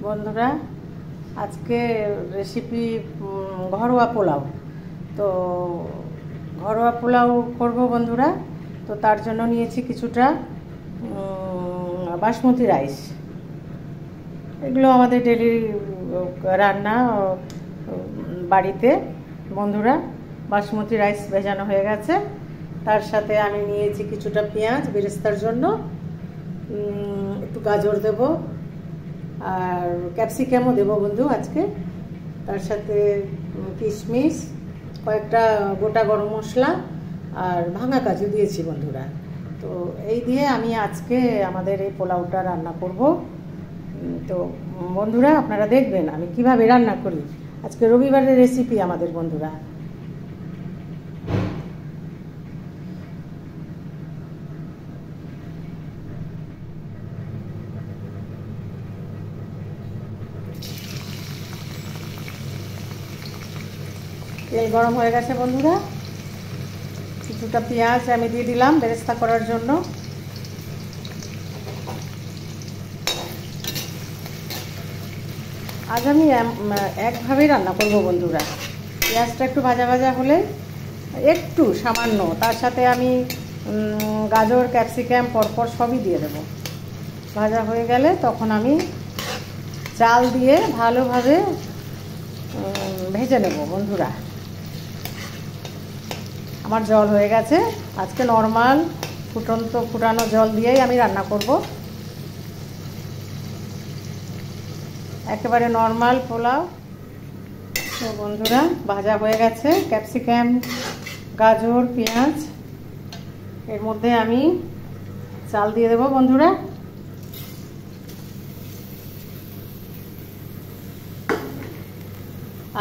বন্ধুরা, আজকে রেসিপি ঘরোয়া পোলাও। তো ঘরোয়া পোলাও করব বন্ধুরা। তো তার জন্য নিয়েছি কিছুটা বাসমতি রাইস। এগুলো আমাদের ডেলি রান্না বাড়িতে। বন্ধুরা, বাসমতি রাইস ভেজানো হয়ে গেছে। তার সাথে আমি নিয়েছি কিছুটা পেঁয়াজ বেরেস্তার জন্য, একটু গাজর দেব আর ক্যাপসিকামও দেবো বন্ধু আজকে। তার সাথে কিশমিশ, কয়েকটা গোটা গরম মশলা আর ভাঙা কাজু দিয়েছি বন্ধুরা। তো এই দিয়ে আমি আজকে আমাদের এই পোলাওটা রান্না করব। তো বন্ধুরা, আপনারা দেখবেন আমি কিভাবে রান্না করি। আজকে রবিবারের রেসিপি আমাদের বন্ধুরা। তেল গরম হয়ে গেছে বন্ধুরা। কিছুটা পেঁয়াজ আমি দিয়ে দিলাম বেরেস্তা করার জন্য। আজ আমি একভাবেই রান্না করব বন্ধুরা। পেঁয়াজটা একটু ভাজা ভাজা হলে একটু সামান্য, তার সাথে আমি গাজর ক্যাপসিকাম পরপর সবই দিয়ে দেব। ভাজা হয়ে গেলে তখন আমি চাল দিয়ে ভালোভাবে ভেজে নেব বন্ধুরা। আমার জল হয়ে গেছে। আজকে নর্মাল ফুটানো জল দিয়েই আমি রান্না করব। একেবারে নর্মাল পোলাও। তো বন্ধুরা, ভাজা হয়ে গেছে ক্যাপসিকাম, গাজর, পেঁয়াজ। এর মধ্যে আমি চাল দিয়ে দেব বন্ধুরা।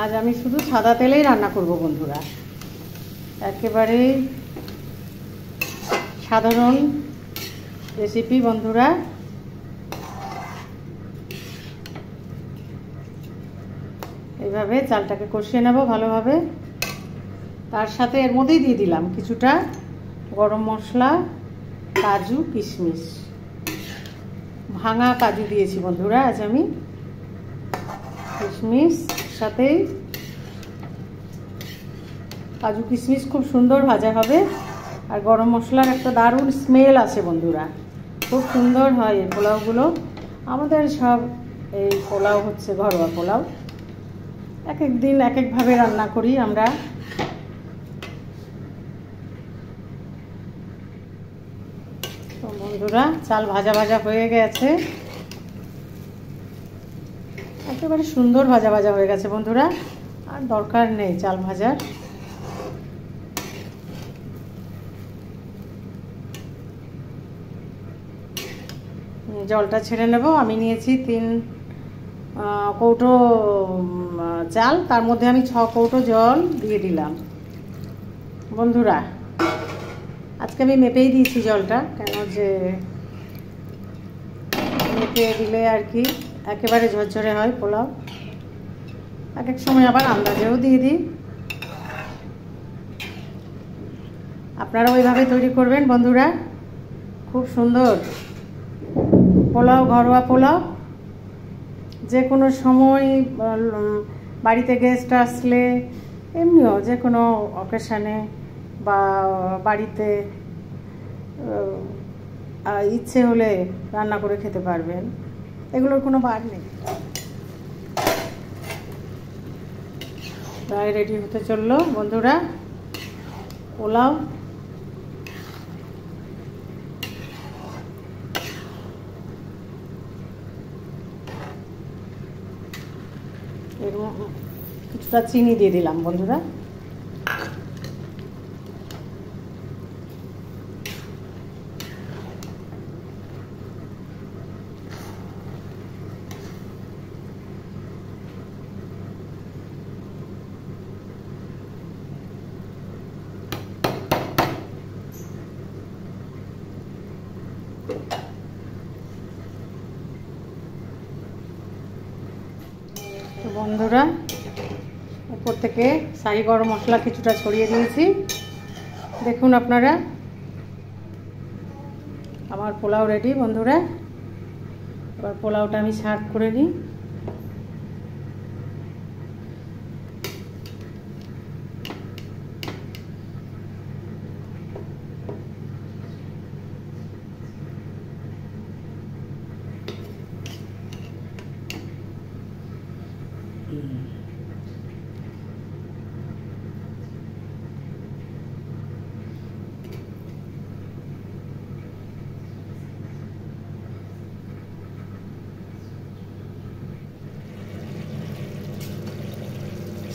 আজ আমি শুধু সাদা তেলেই রান্না করব বন্ধুরা। একেবারে সাধারণ রেসিপি বন্ধুরা। এইভাবে চালটাকে কষিয়ে নেব ভালোভাবে। তার সাথে এর মধ্যেই দিয়ে দিলাম কিছুটা গরম মশলা, কাজু, কিশমিশ। ভাঙা কাজু দিয়েছি বন্ধুরা আজ আমি। কিশমিশ সাথেই কাজু কিশমিশ খুব সুন্দর ভাজা হবে। আর গরম মশলার একটা দারুণ স্মেল আসে বন্ধুরা। খুব সুন্দর হয় এই পোলাওগুলো। আমাদের সব এই পোলাও হচ্ছে ঘরোয়া পোলাও। এক এক দিন এক একভাবে রান্না করি আমরা। তো বন্ধুরা, চাল ভাজা ভাজা হয়ে গেছে। একেবারে সুন্দর ভাজা ভাজা হয়ে গেছে বন্ধুরা। আর দরকার নেই চাল ভাজার। জলটা ছেড়ে নেব। আমি নিয়েছি 3 কৌটো চাল, তার মধ্যে আমি 6 কৌটো জল দিয়ে দিলাম বন্ধুরা। আজকে আমি মেপেই দিয়েছি জলটা, কেন যে মেপে দিলে আর কি একেবারে ঝরঝরে হয় পোলাও। এক এক সময় আবার আন্দাজেও দিয়ে দিই। আপনারা ওইভাবে তৈরি করবেন বন্ধুরা। খুব সুন্দর পোলাও, ঘরোয়া পোলাও। যে কোনো সময় বাড়িতে গেস্ট আসলে, এমনিও যে কোনো অকেশানে বা বাড়িতে ইচ্ছে হলে রান্না করে খেতে পারবেন। এগুলোর কোনো বার নেই। প্রায় রেডি হতে চললো বন্ধুরা পোলাও। কিছুটা চিনি দিয়ে দিলাম বন্ধুরা। তো বন্ধুরা, উপর থেকে শাহি গরম মশলা কিছুটা ছড়িয়ে দিয়েছি। দেখুন আপনারা, আমার পোলাও রেডি বন্ধুরা। এবার পোলাওটা আমি সার্ভ করে নিই।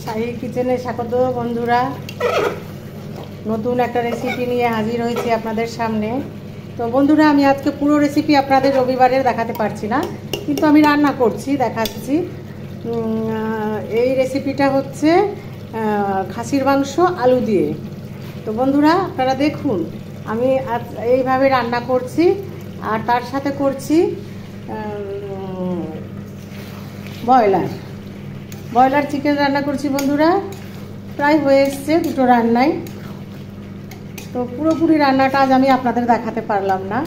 শাহী কিচেনে স্বাগত বন্ধুরা। নতুন একটা রেসিপি নিয়ে হাজির হয়েছি আপনাদের সামনে। তো বন্ধুরা, আমি আজকে পুরো রেসিপি আপনাদের রবিবারের দেখাতে পারছি না, কিন্তু আমি রান্না করছি, দেখাচ্ছি। এই রেসিপিটা হচ্ছে খাসির মাংস আলু দিয়ে। তো বন্ধুরা, আপনারা দেখুন আমি এইভাবে রান্না করছি, আর তার সাথে করছি ব্রয়লার চিকেন রান্না করছি বন্ধুরা। প্রায় হয়ে এসছে দুটো রান্নাই। তো পুরোপুরি রান্নাটা আজ আমি আপনাদের দেখাতে পারলাম না,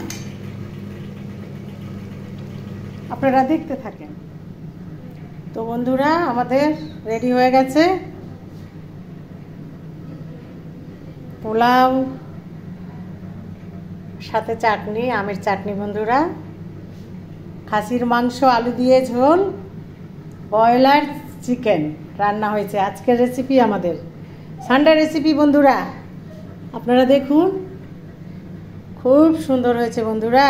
আপনারা দেখতে থাকেন। তো বন্ধুরা, আমাদের রেডি হয়ে গেছে পোলাও, সাথে চাটনি, আমের চাটনি। বন্ধুরা, খাসির মাংস আলু দিয়ে ঝোল, ব্রয়লার চিকেন রান্না হয়েছে। আজকের রেসিপি আমাদের সানডে রেসিপি বন্ধুরা। আপনারা দেখুন, খুব সুন্দর হয়েছে বন্ধুরা।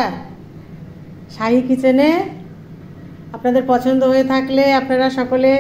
শাহী কিচেনে আপনাদের পছন্দ হয়ে থাকলে আপনারা সকলে